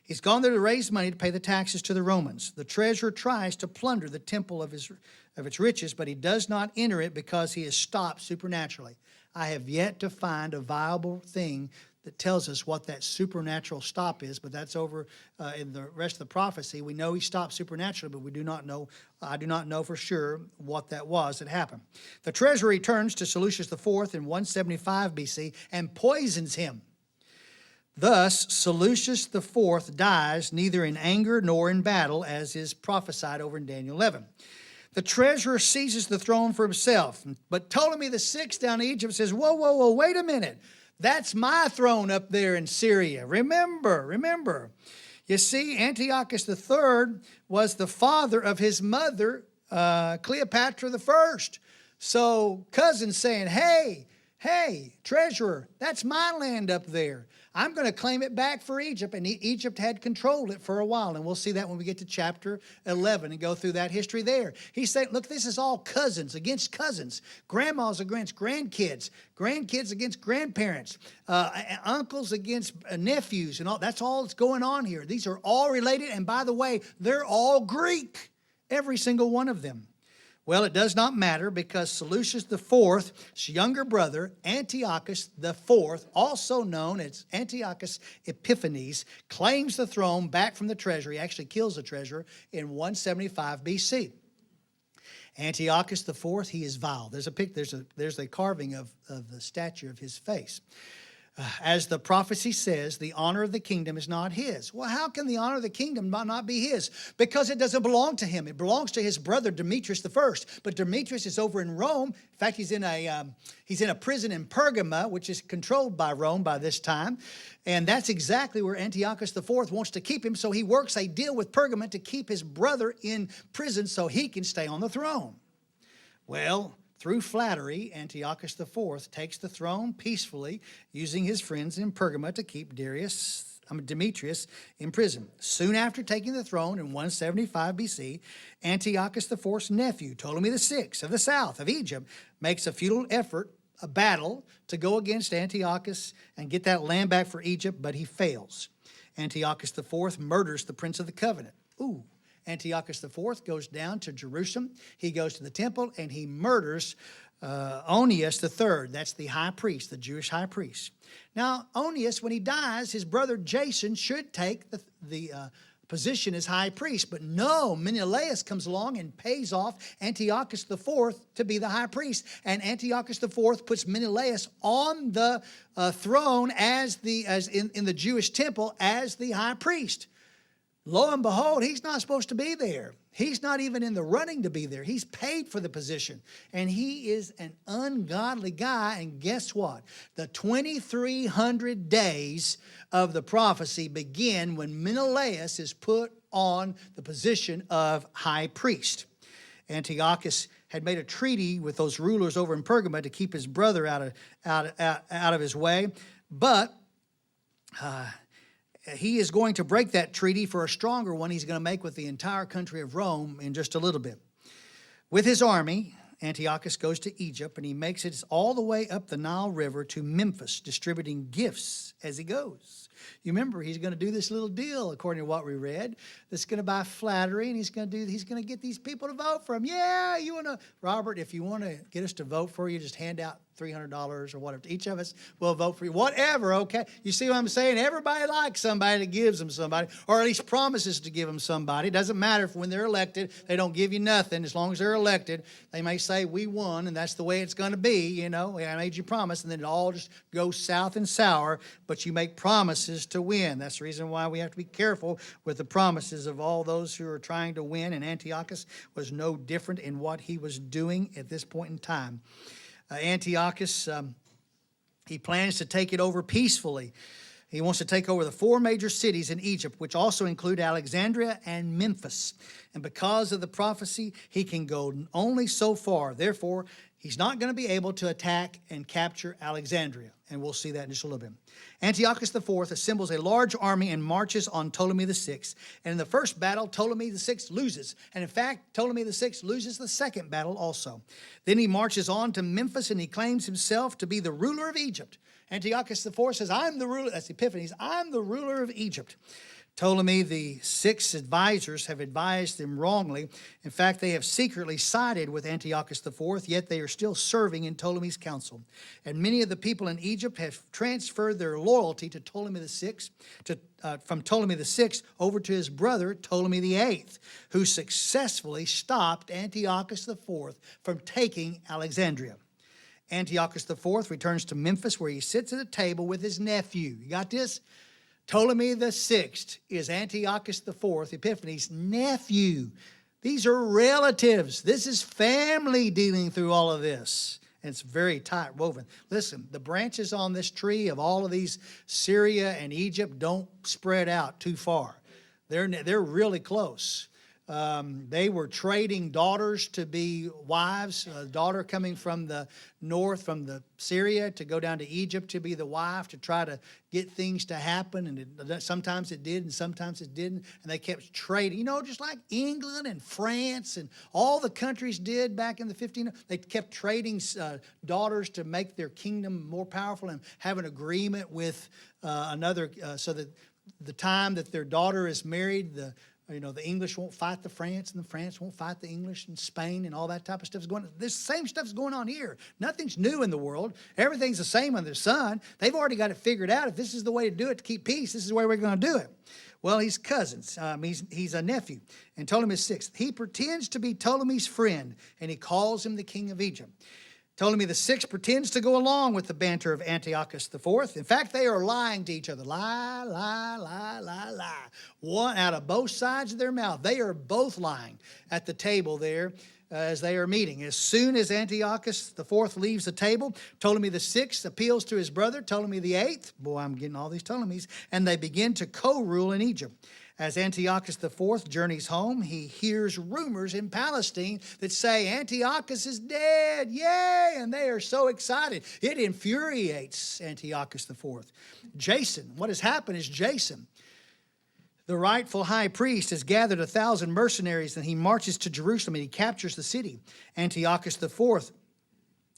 He's gone there to raise money to pay the taxes to the Romans. The treasurer tries to plunder the temple of its riches, but he does not enter it because he is stopped supernaturally. I have yet to find a viable thing that tells us what that supernatural stop is, but that's over in the rest of the prophecy. We know he stopped supernaturally, but we do not know. I do not know for sure what that was that happened. The treasurer returns to Seleucus IV in 175 BC and poisons him. Thus, Seleucus IV dies neither in anger nor in battle, as is prophesied over in Daniel 11. The treasurer seizes the throne for himself, but Ptolemy VI down in Egypt says, whoa, wait a minute. That's my throne up there in Syria. Remember. You see, Antiochus III was the father of his mother, Cleopatra I. So cousin's saying, hey, treasurer, that's my land up there. I'm going to claim it back for Egypt. And Egypt had controlled it for a while. And we'll see that when we get to chapter 11 and go through that history there. He's saying, look, this is all cousins against cousins. Grandmas against grandkids. Grandkids against grandparents. Uncles against nephews. And all. That's all that's going on here. These are all related. And by the way, they're all Greek. Every single one of them. Well, it does not matter because Seleucus IV's younger brother, Antiochus IV, also known as Antiochus Epiphanes, claims the throne back from the treasury, actually kills the treasurer in 175 BC. Antiochus IV, he is vile. There's a carving of the statue of his face. As the prophecy says, the honor of the kingdom is not his. Well, how can the honor of the kingdom not be his? Because it doesn't belong to him. It belongs to his brother Demetrius I. But Demetrius is over in Rome. In fact, he's in a prison in Pergama, which is controlled by Rome by this time. And that's exactly where Antiochus IV wants to keep him. So he works a deal with Pergama to keep his brother in prison so he can stay on the throne. Well, through flattery, Antiochus IV takes the throne peacefully, using his friends in Pergama to keep Darius Demetrius in prison. Soon after taking the throne in 175 BC, Antiochus IV's nephew, Ptolemy VI of the south of Egypt, makes a futile effort, a battle, to go against Antiochus and get that land back for Egypt, but he fails. Antiochus IV murders the Prince of the Covenant. Antiochus IV goes down to Jerusalem. He goes to the temple and he murders Onias III. That's the high priest, the Jewish high priest. Now, Onias, when he dies, his brother Jason should take the position as high priest. But no, Menelaus comes along and pays off Antiochus IV to be the high priest. And Antiochus IV puts Menelaus on the throne as in the Jewish temple as the high priest. Lo and behold, he's not supposed to be there. He's not even in the running to be there. He's paid for the position. And he is an ungodly guy. And guess what? The 2,300 days of the prophecy begin when Menelaus is put on the position of high priest. Antiochus had made a treaty with those rulers over in Pergamum to keep his brother out of his way. But he is going to break that treaty for a stronger one he's going to make with the entire country of Rome in just a little bit. With his army, Antiochus goes to Egypt, and he makes it all the way up the Nile River to Memphis, distributing gifts as he goes. You remember, he's going to do this little deal, according to what we read, that's going to buy flattery, and he's going to get these people to vote for him. Yeah, you want to, Robert, if you want to get us to vote for you, just hand out $300 or whatever. Each of us will vote for you. Whatever, okay? You see what I'm saying? Everybody likes somebody that gives them somebody, or at least promises to give them somebody. It doesn't matter if when they're elected, they don't give you nothing. As long as they're elected, they may say, we won, and that's the way it's going to be, you know. I made you promise, and then it all just goes south and sour, but you make promises to win. That's the reason why we have to be careful with the promises of all those who are trying to win, and Antiochus was no different in what he was doing at this point in time. Antiochus, he plans to take it over peacefully. He wants to take over the 4 major cities in Egypt, which also include Alexandria and Memphis. And because of the prophecy, he can go only so far. Therefore, he's not going to be able to attack and capture Alexandria. And we'll see that in just a little bit. Antiochus IV assembles a large army and marches on Ptolemy VI. And in the first battle, Ptolemy VI loses. And in fact, Ptolemy VI loses the second battle also. Then he marches on to Memphis, and he claims himself to be the ruler of Egypt. Antiochus IV says, I'm the ruler, that's Epiphanes, I'm the ruler of Egypt. Ptolemy VI's advisors have advised him wrongly. In fact, they have secretly sided with Antiochus IV, yet they are still serving in Ptolemy's council. And many of the people in Egypt have transferred their loyalty to Ptolemy VI, from Ptolemy VI over to his brother Ptolemy VIII, who successfully stopped Antiochus IV from taking Alexandria. Antiochus IV returns to Memphis, where he sits at a table with his nephew. You got this? Ptolemy VI is Antiochus IV, Epiphanes' nephew. These are relatives. This is family dealing through all of this. And it's very tight woven. Listen, the branches on this tree of all of these Syria and Egypt don't spread out too far. They're really close. They were trading daughters to be wives, a daughter coming from the north, from the Syria, to go down to Egypt to be the wife, to try to get things to happen. And sometimes it did and sometimes it didn't. And they kept trading, you know, just like England and France and all the countries did back in the 1500s. They kept trading daughters to make their kingdom more powerful and have an agreement with another, so that the time that their daughter is married, the English won't fight the France, and the France won't fight the English, and Spain, and all that type of stuff is going on. This same stuff's going on here. Nothing's new in the world. Everything's the same under the sun. They've already got it figured out. If this is the way to do it to keep peace, this is the way we're going to do it. Well, he's cousins. He's a nephew. And Ptolemy VI, he pretends to be Ptolemy's friend, and he calls him the king of Egypt. Ptolemy VI pretends to go along with the banter of Antiochus IV. In fact, they are lying to each other. Lie, lie, lie, lie, lie. One out of both sides of their mouth. They are both lying at the table there as they are meeting. As soon as Antiochus IV leaves the table, Ptolemy VI appeals to his brother, Ptolemy VIII. Boy, I'm getting all these Ptolemies. And they begin to co-rule in Egypt. As Antiochus IV journeys home, he hears rumors in Palestine that say Antiochus is dead. Yay! And they are so excited. It infuriates Antiochus IV. What has happened is Jason, the rightful high priest, has gathered 1,000 mercenaries, and he marches to Jerusalem and he captures the city. Antiochus IV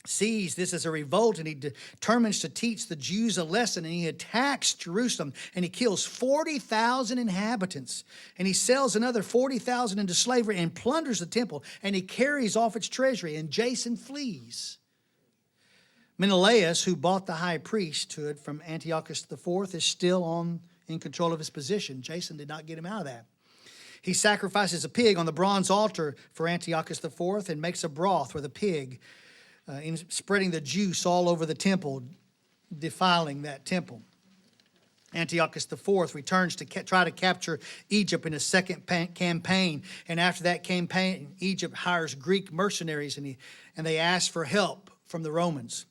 sees this as a revolt, and he determines to teach the Jews a lesson, and he attacks Jerusalem, and he kills 40,000 inhabitants, and he sells another 40,000 into slavery and plunders the temple, and he carries off its treasury, and Jason flees. Menelaus, who bought the high priesthood from Antiochus IV, is still in control of his position. Jason did not get him out of that. He sacrifices a pig on the bronze altar for Antiochus IV and makes a broth with a pig, in spreading the juice all over the temple, defiling that temple. Antiochus IV returns to try to capture Egypt in a second campaign. And after that campaign, Egypt hires Greek mercenaries, and they ask for help from the Romans.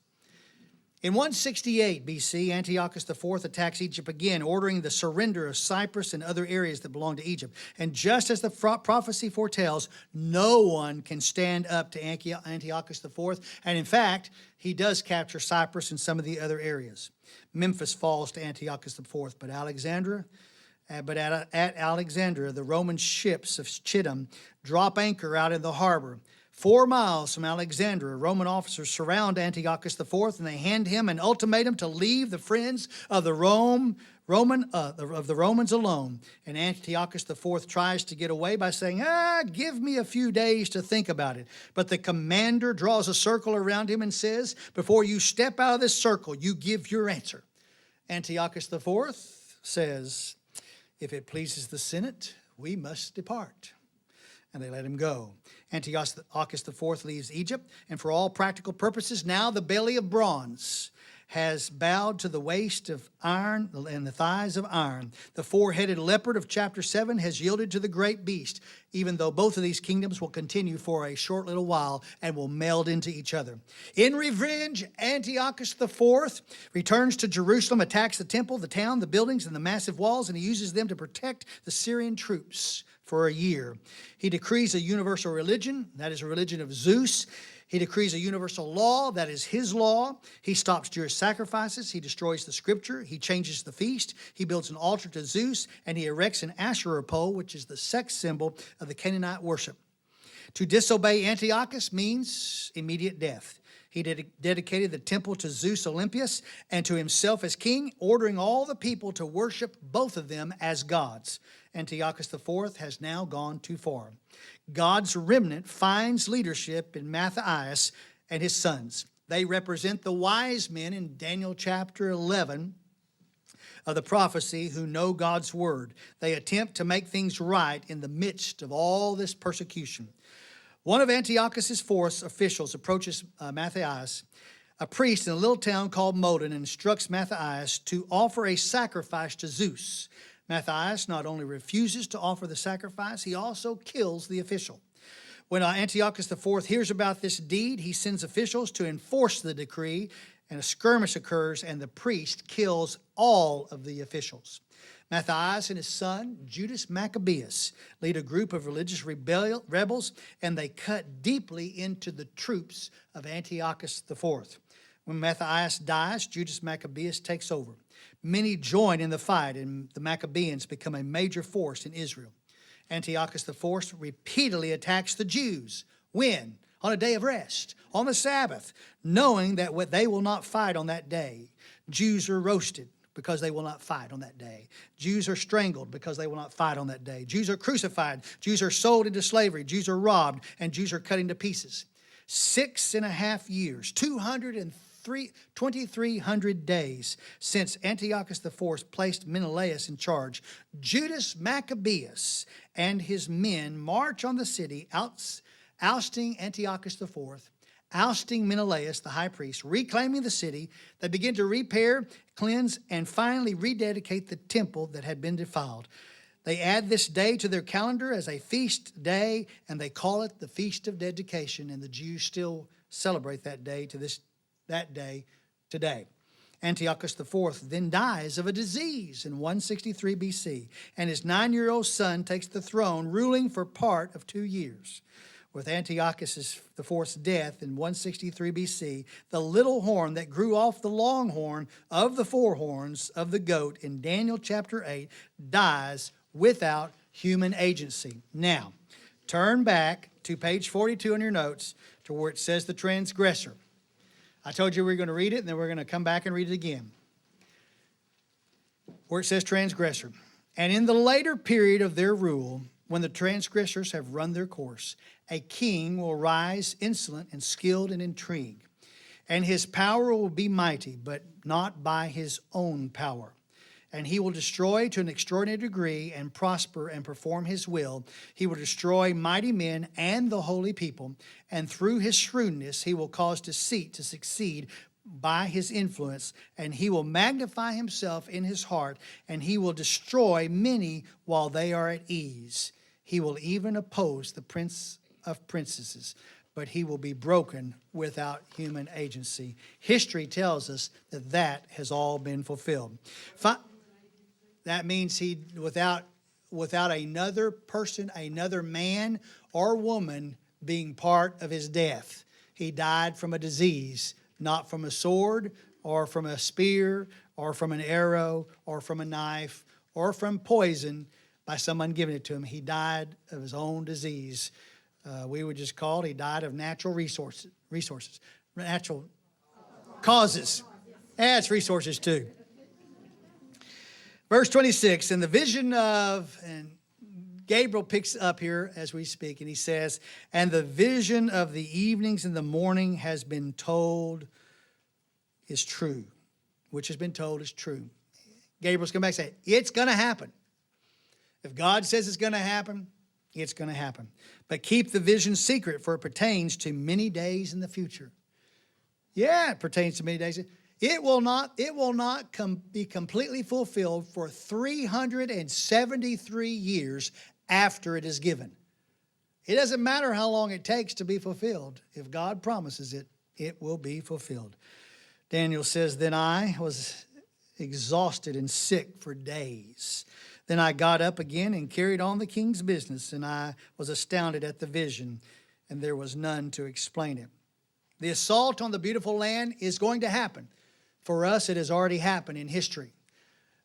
In 168 BC, Antiochus IV attacks Egypt again, ordering the surrender of Cyprus and other areas that belong to Egypt. And just as the prophecy foretells, no one can stand up to Antiochus IV. And in fact, he does capture Cyprus and some of the other areas. Memphis falls to Antiochus IV, but at Alexandria, the Roman ships of Chittim drop anchor out in the harbor. 4 miles from Alexandria, Roman officers surround Antiochus IV, and they hand him an ultimatum to leave the friends of the Romans alone. And Antiochus IV tries to get away by saying, give me a few days to think about it. But the commander draws a circle around him and says, before you step out of this circle, you give your answer. Antiochus IV says, if it pleases the Senate, we must depart. And they let him go. Antiochus IV leaves Egypt, and for all practical purposes, now the belly of bronze has bowed to the waist of iron and the thighs of iron. The four-headed leopard of chapter 7 has yielded to the great beast, even though both of these kingdoms will continue for a short little while and will meld into each other. In revenge, Antiochus IV returns to Jerusalem, attacks the temple, the town, the buildings, and the massive walls, and he uses them to protect the Syrian troops for a year. He decrees a universal religion, that is a religion of Zeus. He decrees a universal law, that is his law. He stops Jewish sacrifices. He destroys the scripture. He changes the feast. He builds an altar to Zeus, and he erects an Asherah pole, which is the sex symbol of the Canaanite worship. To disobey Antiochus means immediate death. He dedicated the temple to Zeus Olympius and to himself as king, ordering all the people to worship both of them as gods. Antiochus IV has now gone too far. God's remnant finds leadership in Matthias and his sons. They represent the wise men in Daniel chapter 11 of the prophecy who know God's word. They attempt to make things right in the midst of all this persecution. One of Antiochus' force officials approaches Matthias, a priest in a little town called Modin, and instructs Matthias to offer a sacrifice to Zeus. Matthias not only refuses to offer the sacrifice, he also kills the official. When Antiochus IV hears about this deed, he sends officials to enforce the decree, and a skirmish occurs, and the priest kills all of the officials. Matthias and his son, Judas Maccabeus, lead a group of religious rebels, and they cut deeply into the troops of Antiochus IV. When Matthias dies, Judas Maccabeus takes over. Many join in the fight, and the Maccabeans become a major force in Israel. Antiochus IV repeatedly attacks the Jews. When? On a day of rest, on the Sabbath, knowing that they will not fight on that day. Jews are roasted because they will not fight on that day. Jews are strangled because they will not fight on that day. Jews are crucified. Jews are sold into slavery. Jews are robbed, and Jews are cut into pieces. 6.5 years, 2,300 days since Antiochus IV placed Menelaus in charge, Judas Maccabeus and his men march on the city, ousting Antiochus IV, ousting Menelaus, the high priest, reclaiming the city. They begin to repair, cleanse, and finally rededicate the temple that had been defiled. They add this day to their calendar as a feast day, and they call it the Feast of Dedication, and the Jews still celebrate that day today. Antiochus IV then dies of a disease in 163 BC, and his 9-year-old son takes the throne, ruling for part of 2 years. With Antiochus IV's death in 163 BC, the little horn that grew off the long horn of the 4 horns of the goat in Daniel chapter 8 dies without human agency. Now, turn back to page 42 in your notes to where it says the transgressor. I told you we were going to read it, and then we're going to come back and read it again. Where it says transgressor. And in the later period of their rule, when the transgressors have run their course, a king will rise insolent and skilled in intrigue. And his power will be mighty, but not by his own power. And he will destroy to an extraordinary degree and prosper and perform his will. He will destroy mighty men and the holy people. And through his shrewdness, he will cause deceit to succeed by his influence. And he will magnify himself in his heart. And he will destroy many while they are at ease. He will even oppose the prince of princesses, but he will be broken without human agency. History tells us that that has all been fulfilled. That means he, without another person, another man or woman being part of his death. He died from a disease, not from a sword or from a spear or from an arrow or from a knife or from poison by someone giving it to him. He died of his own disease. We would just call it, he died of natural resources, natural causes. Yeah, it's resources too. Verse 26, and the vision of, and Gabriel picks up here as we speak, and he says, and the vision of the evenings and the morning has been told is true, which has been told is true. Gabriel's come back and say, it's going to happen. If God says it's going to happen, it's going to happen. But keep the vision secret, for it pertains to many days in the future. Yeah, it pertains to many days. It will not be completely fulfilled for 373 years after it is given. It doesn't matter how long it takes to be fulfilled. If God promises it, it will be fulfilled. Daniel says, then I was exhausted and sick for days. Then I got up again and carried on the king's business, and I was astounded at the vision, and there was none to explain it. The assault on the beautiful land is going to happen. For us, it has already happened in history.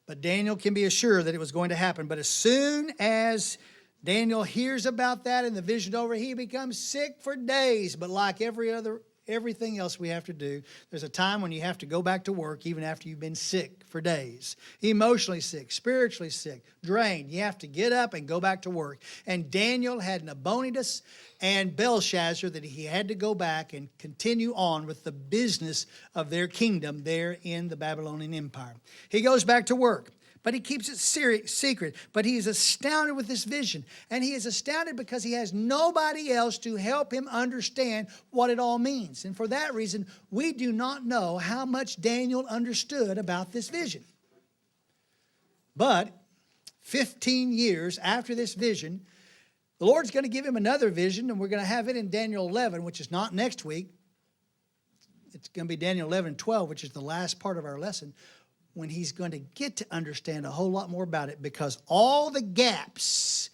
But Daniel can be assured that it was going to happen. But as soon as Daniel hears about that and the vision over, he becomes sick for days. But like everything else we have to do, there's a time when you have to go back to work even after you've been sick for days. Emotionally sick, spiritually sick, drained. You have to get up and go back to work. And Daniel had Nabonidus and Belshazzar that he had to go back and continue on with the business of their kingdom there in the Babylonian Empire. He goes back to work, but he keeps it secret. But he is astounded with this vision. And he is astounded because he has nobody else to help him understand what it all means. And for that reason, we do not know how much Daniel understood about this vision. But 15 years after this vision, the Lord's going to give him another vision, and we're going to have it in Daniel 11, which is not next week. It's going to be Daniel 11:12, which is the last part of our lesson, when he's going to get to understand a whole lot more about it, because all the gaps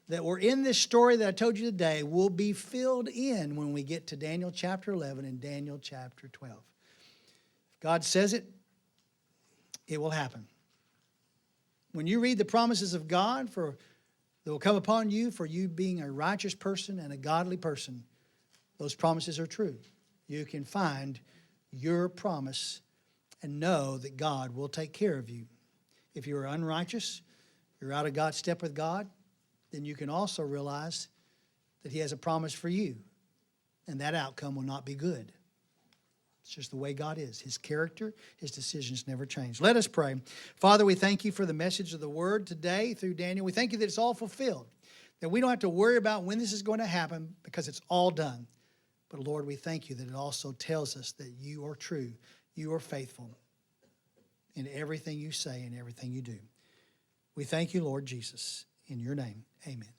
that were in this story that I told you today will be filled in when we get to Daniel chapter 11 and Daniel chapter 12. If God says it, it will happen. When you read the promises of God that will come upon you for you being a righteous person and a godly person, those promises are true. You can find your promise and know that God will take care of you. If you are unrighteous, you're out of God's step with God, then you can also realize that he has a promise for you, and that outcome will not be good. It's just the way God is. His character, his decisions never change. Let us pray. Father, we thank you for the message of the word today through Daniel. We thank you that it's all fulfilled, that we don't have to worry about when this is going to happen because it's all done. But Lord, we thank you that it also tells us that you are true, you are faithful in everything you say and everything you do. We thank you, Lord Jesus. In your name, amen.